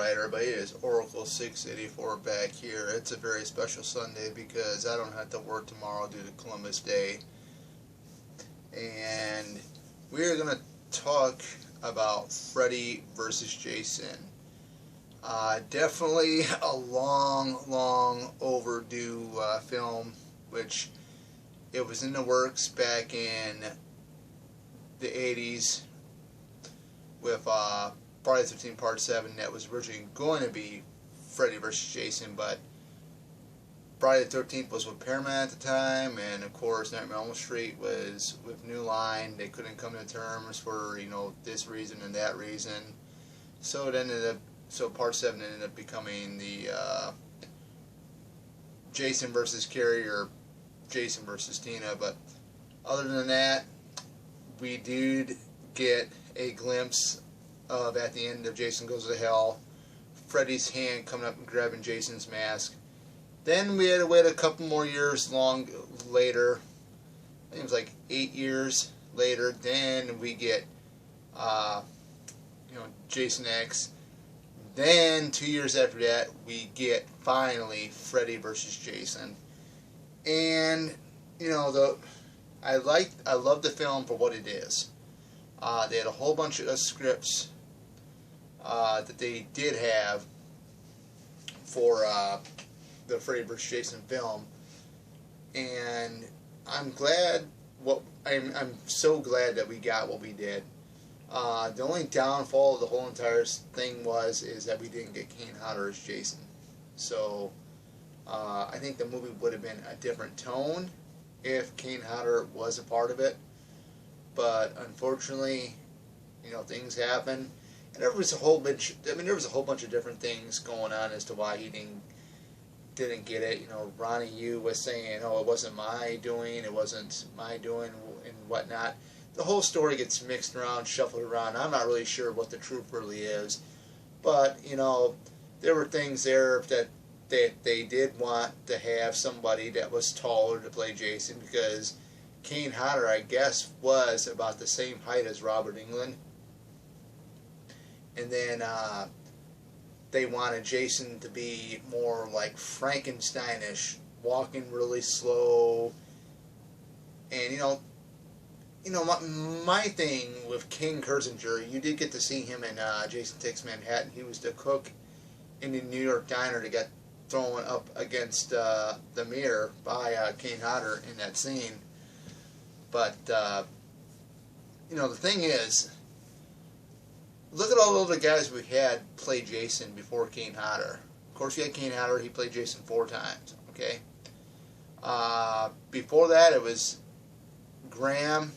Alright everybody, it is Oracle 684 back here. It's a very special Sunday because I don't have to work tomorrow due to Columbus Day. And we're going to talk about Freddy versus Jason. Definitely a long overdue film, which it was in the works back in the 80s with Friday the 13th Part 7 that was originally going to be Freddy vs. Jason, but Friday the 13th was with Paramount at the time, and of course Nightmare on Elm Street was with New Line. They couldn't come to terms for, you know, this reason and that reason, so it ended up, so Part 7 ended up becoming the Jason vs. Carrie or Jason vs. Tina. But other than that, we did get a glimpse of, at the end of Jason Goes to Hell, Freddy's hand coming up and grabbing Jason's mask. Then we had to wait a couple more years later. I think it was like 8 years later. Then we get, Jason X. Then 2 years after that, we get finally Freddy versus Jason. And I love the film for what it is. They had a whole bunch of scripts that they did have for the Freddy vs. Jason film, and I'm so glad that we got what we did. The only downfall of the whole entire thing is that we didn't get Kane Hodder as Jason. So I think the movie would have been a different tone if Kane Hodder was a part of it. But unfortunately, things happen, and there was a whole bunch. There was a whole bunch of different things going on as to why he didn't get it. Ronnie Yu was saying, "Oh, it wasn't my doing. It wasn't my doing," and whatnot. The whole story gets mixed around, shuffled around. I'm not really sure what the truth really is, but there were things there that they did want to have somebody that was taller to play Jason, because Kane Hodder, I guess, was about the same height as Robert Englund. And then they wanted Jason to be more like Frankensteinish, walking really slow. And my thing with King Kirzinger, you did get to see him in Jason Takes Manhattan. He was the cook in the New York diner that got thrown up against the mirror by Kane Hodder in that scene. But, the thing is, look at all the other guys we had play Jason before Kane Hodder. Of course, we had Kane Hodder. He played Jason 4 times, okay? Before that, it was Graham.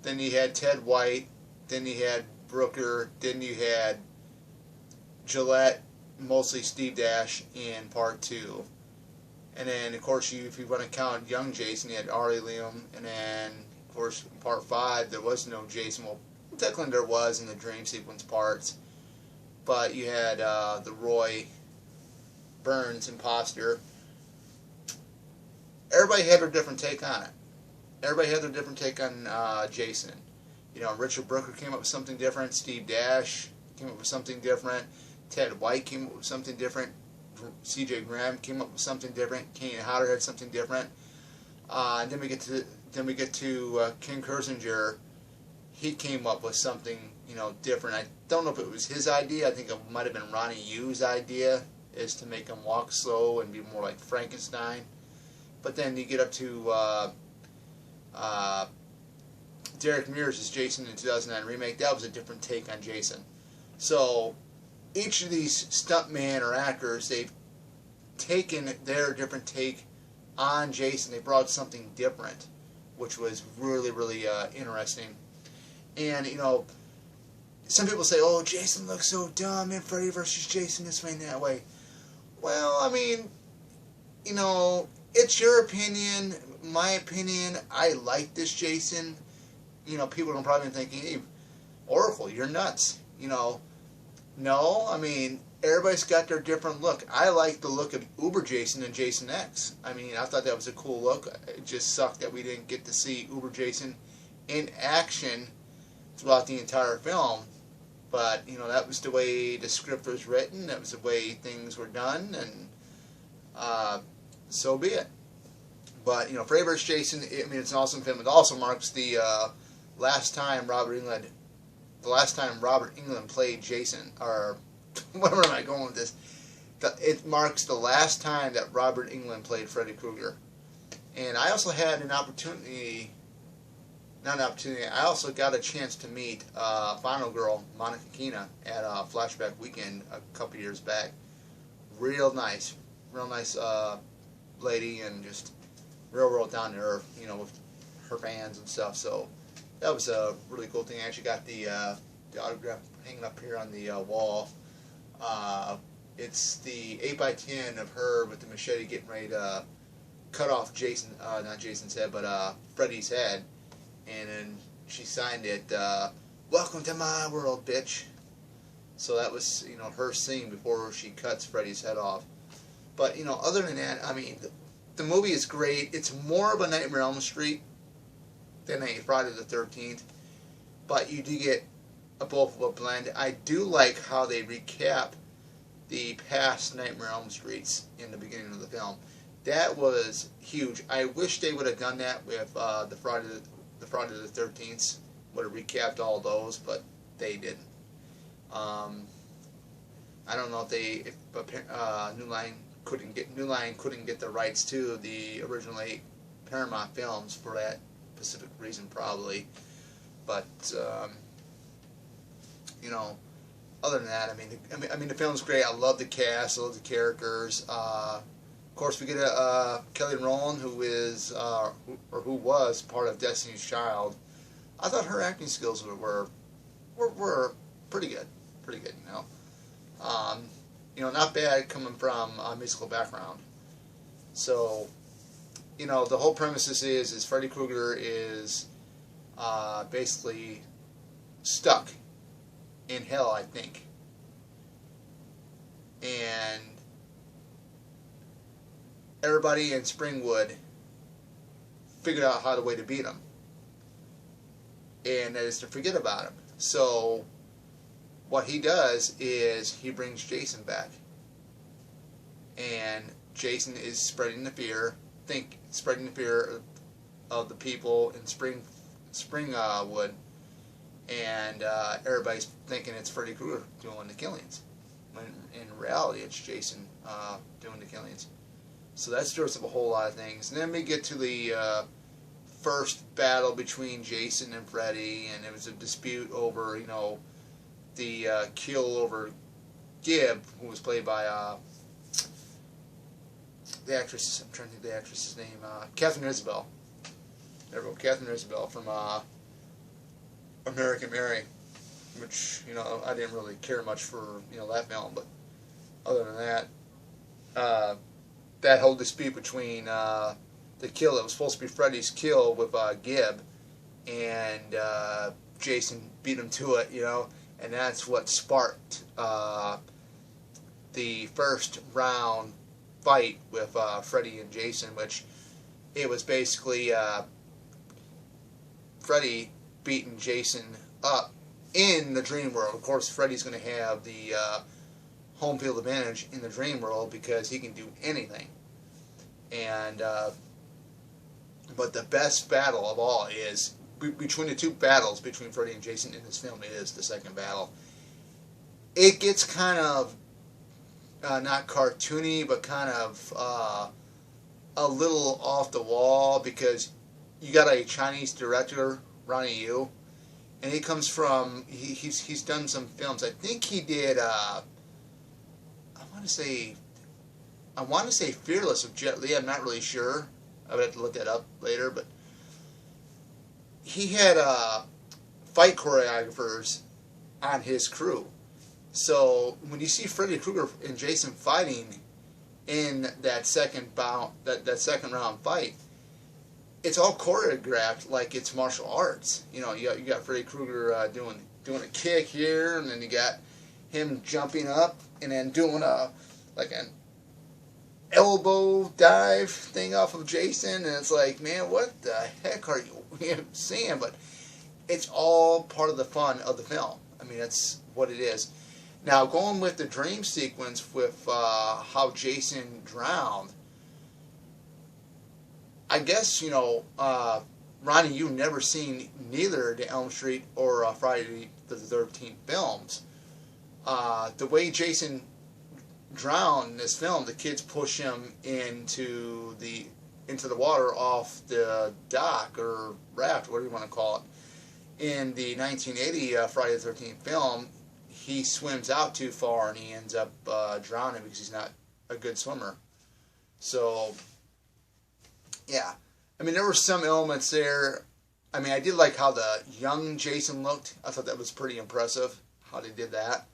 Then you had Ted White. Then you had Brooker. Then you had Gillette, mostly Steve Dash in Part 2. And then, of course, if you want to count young Jason, you had Ari Liam. And then, of course, in Part 5, there was no Jason. Well, technically there was in the dream sequence parts. But you had the Roy Burns imposter. Everybody had their different take on it. Everybody had their different take on Jason. Richard Brooker came up with something different. Steve Dash came up with something different. Ted White came up with something different. C.J. Graham came up with something different. Kane Hodder had something different. And then we get to King Kirzinger. He came up with something different. I don't know if it was his idea. I think it might have been Ronnie Yu's idea, is to make him walk slow and be more like Frankenstein. But then you get up to Derek Mears' Jason in 2009 remake. That was a different take on Jason. So each of these stuntmen or actors, they've taken their different take on Jason. They brought something different, which was really interesting. And some people say, "Oh, Jason looks so dumb in Freddy vs. Jason this way and that way." Well, it's your opinion. My opinion, I like this Jason. People are probably thinking, "Hey, Oracle, you're nuts." No, everybody's got their different look. I like the look of Uber Jason and Jason X. I thought that was a cool look. It just sucked that we didn't get to see Uber Jason in action throughout the entire film. But, you know, that was the way the script was written. That was the way things were done, and so be it. But, you know, Freddy vs. Jason, I mean, it's an awesome film. It also marks the last time Robert Englund played Jason, or where am I going with this? It marks the last time that Robert Englund played Freddy Krueger. And I also had an opportunity, I also got a chance to meet Final Girl, Monica Keena, at Flashback Weekend a couple years back. Real nice lady, and just real down to earth, you know, with her fans and stuff. So that was a really cool thing. I actually got the autograph hanging up here on the wall. It's the 8x10 of her with the machete getting ready to cut off not Jason's head, but Freddy's head. And then she signed it, "Welcome to my world, bitch." So that was, you know, her scene before she cuts Freddy's head off. But, you know, other than that, I mean, the movie is great. It's more of a Nightmare on Elm Street than a Friday the 13th. But you do get both of a blend. I do like how they recap the past Nightmare on Elm Streets in the beginning of the film. That was huge. I wish they would have done that with the Friday the 13th. Would have recapped all those, but they didn't. I don't know if New Line couldn't get the rights to the original 8 Paramount films for that specific reason, probably. But you know, other than that, I mean, the film's great. I love the cast. I love the characters. Of course, we get Kelly Rowland, who was part of Destiny's Child. I thought her acting skills were pretty good. You know, not bad coming from a musical background. So, you know, the whole premise is Freddy Krueger is basically stuck in hell, I think. And everybody in Springwood figured out how the way to beat him. And that is to forget about him. So what he does is he brings Jason back. And Jason is spreading the fear of the people in Springwood, and everybody's thinking it's Freddy Krueger doing the killings, when in reality it's Jason doing the killings. So that stirs up a whole lot of things. And then we get to the first battle between Jason and Freddy, and it was a dispute over, you know, the kill over Gibb, who was played by the actress. I'm trying to think of the actress's name. Catherine Isabel. There we go, Catherine Isabel from American Mary, which, you know, I didn't really care much for, you know, that film. But other than that, that whole dispute between the kill that was supposed to be Freddy's kill with Gibb, and Jason beat him to it, you know. And that's what sparked the first round fight with Freddy and Jason, which it was basically Freddy beating Jason up in the dream world. Of course, Freddy's going to have the home field advantage in the dream world because he can do anything. And but the best battle of all is between the two battles between Freddy and Jason in this film is the second battle. It gets kind of not cartoony, but kind of a little off the wall, because you got a Chinese director, Ronnie Yu, and he comes from he's done some films. I think he did I want to say Fearless with Jet Li. I'm not really sure. I would have to look that up later, but he had fight choreographers on his crew. So when you see Freddy Krueger and Jason fighting in that second round fight, it's all choreographed like it's martial arts. You know, you got Freddy Krueger doing a kick here, and then you got him jumping up and then doing like an elbow dive thing off of Jason, and it's like, man, what the heck are you seeing? But it's all part of the fun of the film. I mean, it's what it is. Now, going with the dream sequence with how Jason drowned, I guess, Ronnie, you never seen neither the Elm Street or Friday the 13th films. The way Jason drowned in this film, the kids push him into the water off the dock or raft, whatever you want to call it. In the 1980 Friday the 13th film, he swims out too far and he ends up drowning because he's not a good swimmer. So, yeah. I mean, there were some elements there. I mean, I did like how the young Jason looked. I thought that was pretty impressive, how they did that.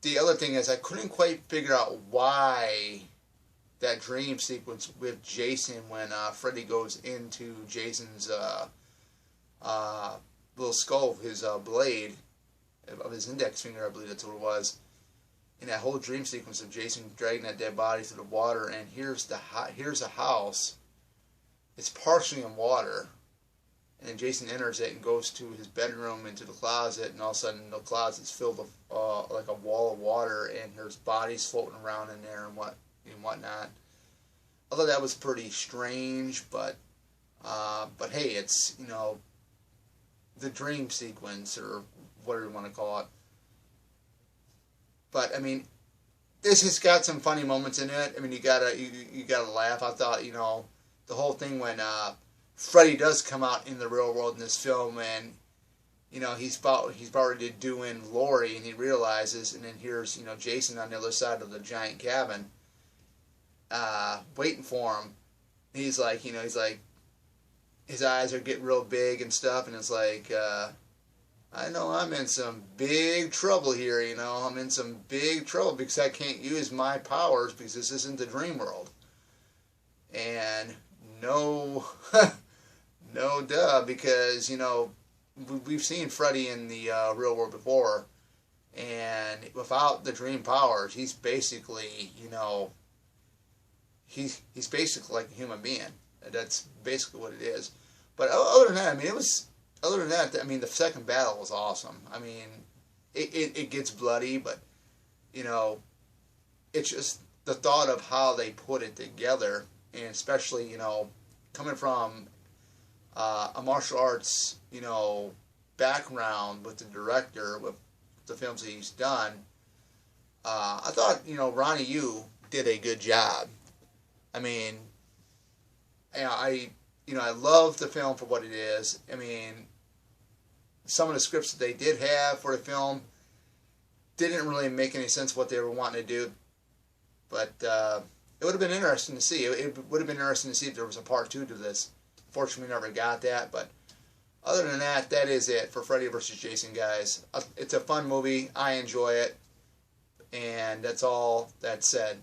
The other thing is I couldn't quite figure out why that dream sequence with Jason when Freddy goes into Jason's little skull, his blade of his index finger, I believe that's what it was. In that whole dream sequence of Jason dragging that dead body through the water, and here's a house. It's partially in water, and then Jason enters it and goes to his bedroom into the closet, and all of a sudden the closet's filled with like a wall of water, and there's bodies floating around in there and whatnot. I thought that was pretty strange, but hey, it's the dream sequence or whatever you want to call it. But I mean, this has got some funny moments in it. I mean, you gotta laugh. I thought the whole thing when Freddy does come out in the real world in this film, and he's already doing Laurie, and he realizes, and then here's Jason on the other side of the giant cabin, waiting for him. He's like, his eyes are getting real big and stuff, and it's like, I know I'm in some big trouble here, I'm in some big trouble because I can't use my powers because this isn't the dream world. And no, no duh, because, we've seen Freddy in the real world before, and without the dream powers, he's basically, he's basically like a human being. That's basically what it is. But other than that, I mean, the second battle was awesome. I mean, it gets bloody, but, it's just the thought of how they put it together, and especially, coming from a martial arts, background with the director, with the films that he's done, I thought, Ronnie Yu did a good job. I mean, I love the film for what it is. I mean, some of the scripts that they did have for the film didn't really make any sense what they were wanting to do. But it would have been interesting to see. It would have been interesting to see if there was a part 2 to this. Fortunately, we never got that. But other than that, that is it for Freddy vs. Jason, guys. It's a fun movie. I enjoy it. And that's all that said.